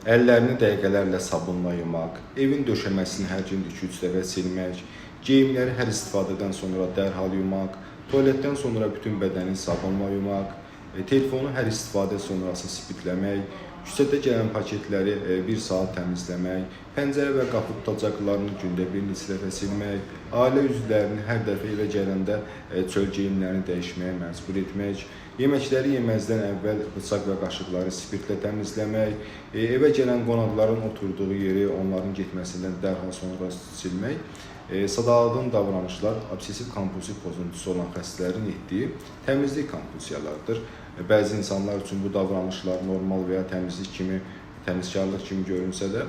əllərini dəqiqələrlə sabunla yumaq, evin döşəməsini hər gün 2-3 dəfə silmək, geyimləri hər istifadədən sonra dərhal yumaq, tualetdən sonra bütün bədəni sabunla yumaq, telefonu hər istifadə sonrası spirtləmək, küçədə gələn paketləri 1 saat təmizləmək, pəncərə və qapı tutacaqlarını gündə bir neçə dəfə silmək, ailə üzvlərini hər dəfə evə gələndə çöl geyimlərini dəyişməyə məcbur etmək, yeməkləri yeməzdən əvvəl bıçaq və qaşıqları spirtlə təmizləmək, evə gələn qonaqların oturduğu yeri onların getməsindən dərhal sonra silmək, sadaladığım davranışlar obsessiv kompulsiv pozuntusu olan xəstələrin etdiyi təmizlik kompulsiyalarıdır. Bəzi insanlar üçün bu davranışlar normal və ya təmizkarlıq kimi görünsə də,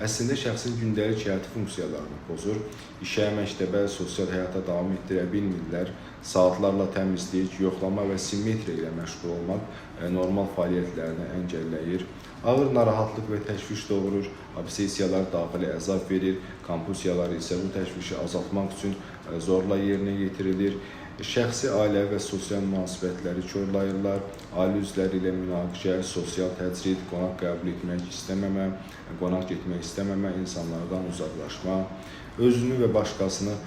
əslində şəxsin gündəlik həyati funksiyalarını pozur, işə, məktəbə, sosial həyata davam etdirə bilmirlər, saatlarla təmizlik, yoxlama və simmetriya ilə məşğul olmaq normal fəaliyyətlərini əngəlləyir. Ağır narahatlıq və təşviş doğurur, obsessiyalar daxili əzab verir, kompulsiyalar isə bu təşvişi azaltmaq üçün zorla yerinə yetirilir. Şəxsi, ailəvi və sosial münasibətləri korlayırlar, ailə üzvləri ilə münaqişə, sosial təcrid, qonaq qəbul etmək istəməmə, qonaq getmək istəməmə, insanlardan uzaqlaşma, özünü və başqasını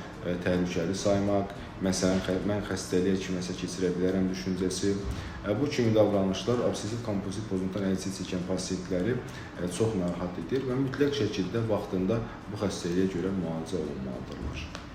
təhlükəli saymaq, məsələn, mən xəstəliyə kiməsə keçirə bilərəm düşüncəsi. Bu kimi davranışlar obsessiv kompulsiv pozuntudan əziyyət çəkən pasientləri çox narahat edir və mütləq şəkildə vaxtında bu xəstəliyə görə müalicə olunmalıdırlar.